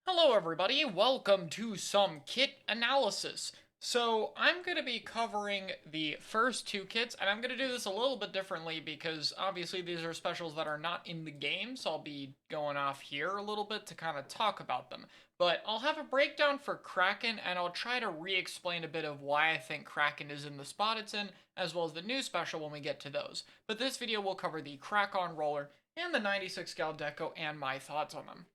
Hello everybody, welcome to some kit analysis. So I'm going to be covering the first two kits, and I'm going to do this a little bit differently because obviously these are specials that are not in the game, so I'll be going off here a little bit to kind of talk about them. But I'll have a breakdown for Kraken, and I'll try to re-explain a bit of why I think Kraken is in the spot it's in, as well as the new special when we get to those. But this video will cover the Krak-On Roller and the 96 Gal Deco and my thoughts on them.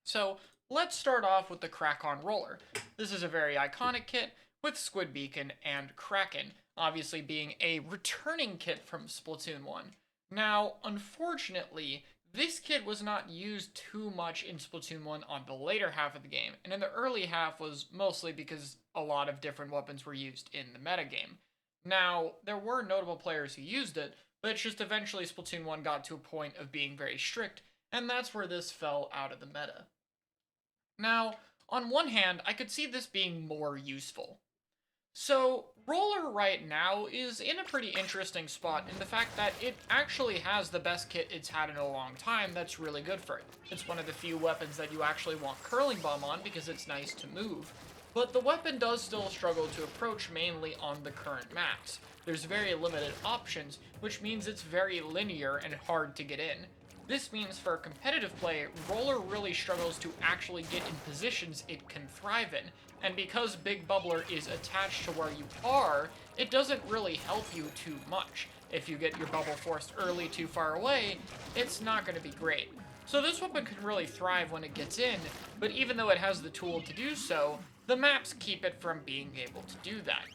So let's start off with the Krak-On Roller. This is a very iconic kit with Squid Beacon and Kraken, obviously being a returning kit from Splatoon 1. Now, unfortunately, this kit was not used too much in Splatoon 1 on the later half of the game, and in the early half was mostly because a lot of different weapons were used in the metagame. Now, there were notable players who used it, but it's just eventually Splatoon 1 got to a point of being very strict, and that's where this fell out of the meta. Now, on one hand, I could see this being more useful. So, Roller right now is in a pretty interesting spot in the fact that it actually has the best kit it's had in a long time that's really good for it. It's one of the few weapons that you actually want Curling Bomb on because it's nice to move. But the weapon does still struggle to approach mainly on the current maps. There's very limited options, which means it's very linear and hard to get in. This means for competitive play, Roller really struggles to actually get in positions it can thrive in, and because Big Bubbler is attached to where you are, it doesn't really help you too much. If you get your bubble forced early too far away, it's not going to be great. So this weapon can really thrive when it gets in, but even though it has the tool to do so, the maps keep it from being able to do that.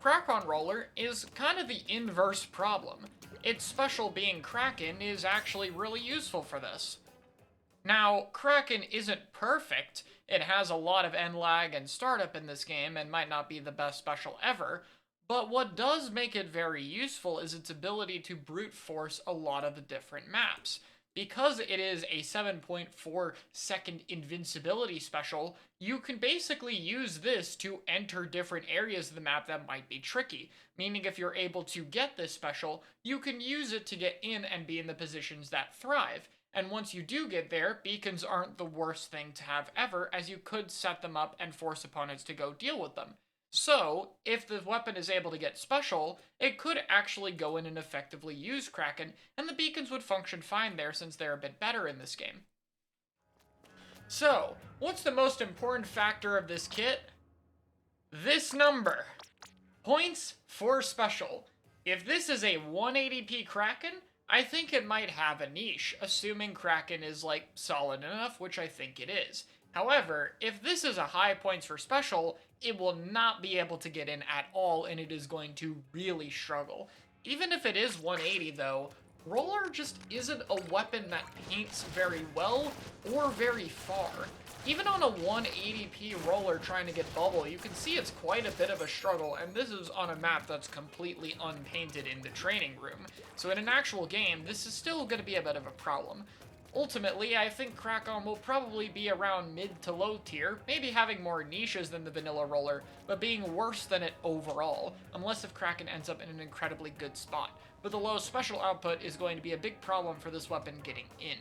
Krak-On Roller is kind of the inverse problem. Its special being Kraken is actually really useful for this. Now, Kraken isn't perfect. It has a lot of end lag and startup in this game and might not be the best special ever, but what does make it very useful is its ability to brute force a lot of the different maps. Because it is a 7.4-second invincibility special, you can basically use this to enter different areas of the map that might be tricky. Meaning if you're able to get this special, you can use it to get in and be in the positions that thrive. And once you do get there, beacons aren't the worst thing to have ever, as you could set them up and force opponents to go deal with them. So, if the weapon is able to get special, it could actually go in and effectively use Kraken, and the beacons would function fine there since they're a bit better in this game. So, what's the most important factor of this kit? This number. Points for special. If this is a 180p Kraken, I think it might have a niche, assuming Kraken is, like, solid enough, which I think it is. However, if this is a high points for special, it will not be able to get in at all, and it is going to really struggle. Even if it is 180, though, Roller just isn't a weapon that paints very well or very far. Even on a 180p Roller trying to get bubble, you can see it's quite a bit of a struggle, and this is on a map that's completely unpainted in the training room. So in an actual game, this is still going to be a bit of a problem. Ultimately, I think Krak-On will probably be around mid to low tier, maybe having more niches than the vanilla Roller, but being worse than it overall, unless if Kraken ends up in an incredibly good spot. But the low special output is going to be a big problem for this weapon getting in.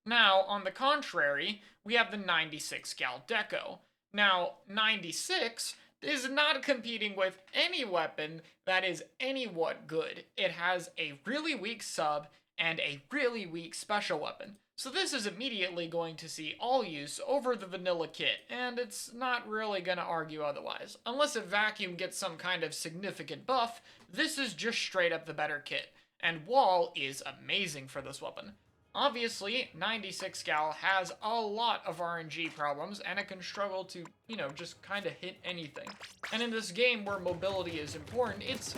Now, on the contrary, we have the 96 Gal Deco. Now, 96 is not competing with any weapon that is anywhat good. It has a really weak sub and a really weak special weapon. So this is immediately going to see all use over the vanilla kit, and it's not really going to argue otherwise. Unless if Vacuum gets some kind of significant buff, this is just straight up the better kit. And Wall is amazing for this weapon. Obviously, 96 Gal has a lot of RNG problems, and it can struggle to, just kind of hit anything. And in this game where mobility is important, it's,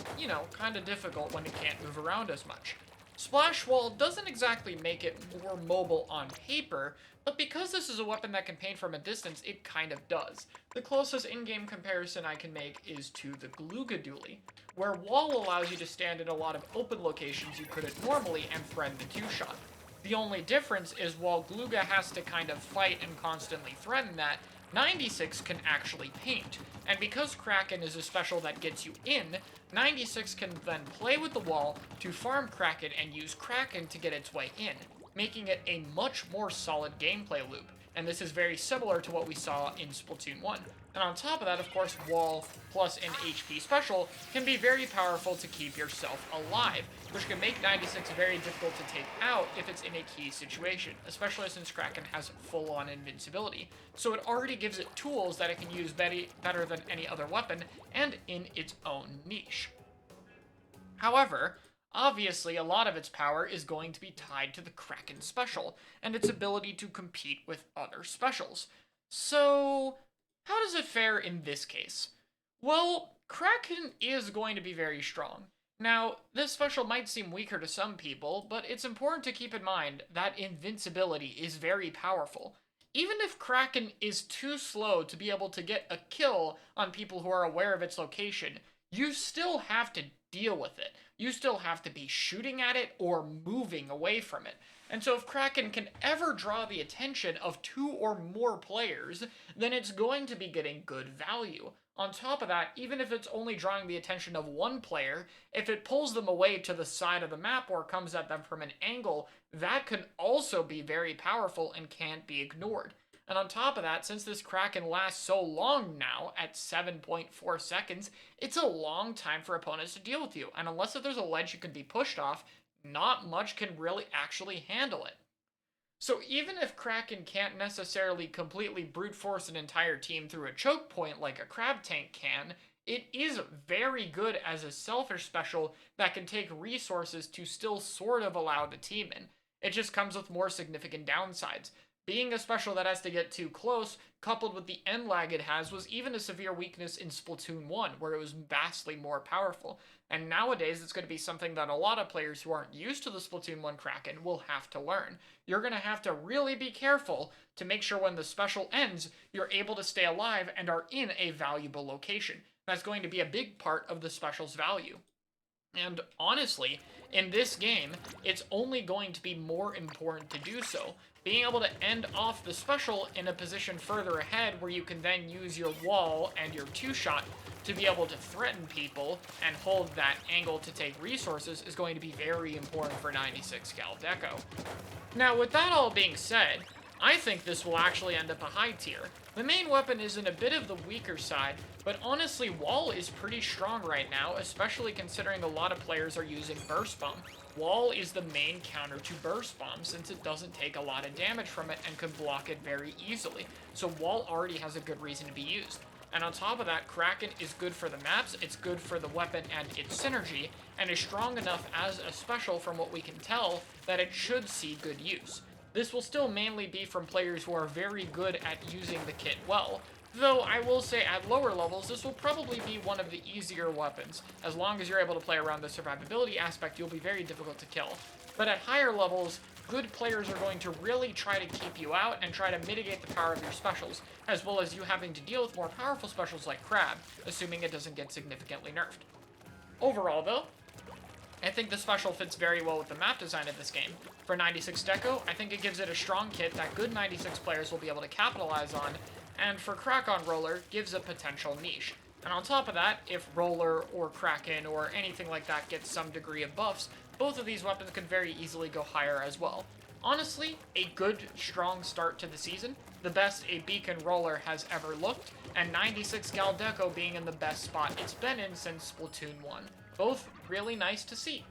kind of difficult when it can't move around as much. Splash Wall doesn't exactly make it more mobile on paper, but because this is a weapon that can paint from a distance, it kind of does. The closest in-game comparison I can make is to the Glooga Dually, where Wall allows you to stand in a lot of open locations you couldn't normally and thread the two-shot. The only difference is while Glooga has to kind of fight and constantly threaten that, 96 can actually paint, and because Kraken is a special that gets you in, 96 can then play with the wall to farm Kraken and use Kraken to get its way in. making it a much more solid gameplay loop. And this is very similar to what we saw in Splatoon 1. And on top of that, of course, Wall plus an HP special can be very powerful to keep yourself alive, which can make 96 very difficult to take out if it's in a key situation, especially since Kraken has full-on invincibility. So it already gives it tools that it can use better than any other weapon, and in its own niche. However, obviously, a lot of its power is going to be tied to the Kraken special, and its ability to compete with other specials. So, how does it fare in this case? Well, Kraken is going to be very strong. Now, this special might seem weaker to some people, but it's important to keep in mind that invincibility is very powerful. Even if Kraken is too slow to be able to get a kill on people who are aware of its location, you still have to deal with it. You still have to be shooting at it or moving away from it. And so if Kraken can ever draw the attention of 2 or more players, then it's going to be getting good value. On top of that, even if it's only drawing the attention of 1 player, if it pulls them away to the side of the map or comes at them from an angle, that can also be very powerful and can't be ignored. And on top of that, since this Kraken lasts so long now, at 7.4 seconds, it's a long time for opponents to deal with you. And unless if there's a ledge you can be pushed off, not much can really actually handle it. So even if Kraken can't necessarily completely brute force an entire team through a choke point like a crab tank can, it is very good as a selfish special that can take resources to still sort of allow the team in. It just comes with more significant downsides. Being a special that has to get too close, coupled with the end lag it has, was even a severe weakness in Splatoon 1, where it was vastly more powerful. And nowadays, it's going to be something that a lot of players who aren't used to the Splatoon 1 Kraken will have to learn. You're going to have to really be careful to make sure when the special ends, you're able to stay alive and are in a valuable location. That's going to be a big part of the special's value. And honestly, in this game, it's only going to be more important to do so. Being able to end off the special in a position further ahead where you can then use your wall and your 2-shot to be able to threaten people and hold that angle to take resources is going to be very important for 96 Cal Deco. Now, with that all being said, I think this will actually end up a high tier. The main weapon is in a bit of the weaker side, but honestly, Wall is pretty strong right now, especially considering a lot of players are using Burst Bomb. Wall is the main counter to Burst Bomb since it doesn't take a lot of damage from it and can block it very easily, so Wall already has a good reason to be used. And on top of that, Kraken is good for the maps, it's good for the weapon and its synergy, and is strong enough as a special from what we can tell that it should see good use. This will still mainly be from players who are very good at using the kit well, though I will say at lower levels this will probably be one of the easier weapons. As long as you're able to play around the survivability aspect, you'll be very difficult to kill. But at higher levels, good players are going to really try to keep you out and try to mitigate the power of your specials, as well as you having to deal with more powerful specials like Crab, assuming it doesn't get significantly nerfed. Overall though, I think the special fits very well with the map design of this game. For 96 Deco, I think it gives it a strong kit that good 96 players will be able to capitalize on, and for Krak on Roller, gives a potential niche. And on top of that, if Roller or Kraken or anything like that gets some degree of buffs, both of these weapons can very easily go higher as well. Honestly, a good, strong start to the season, the best a Beacon Roller has ever looked, and 96 Gal Deco being in the best spot it's been in since Splatoon 1. Both really nice to see.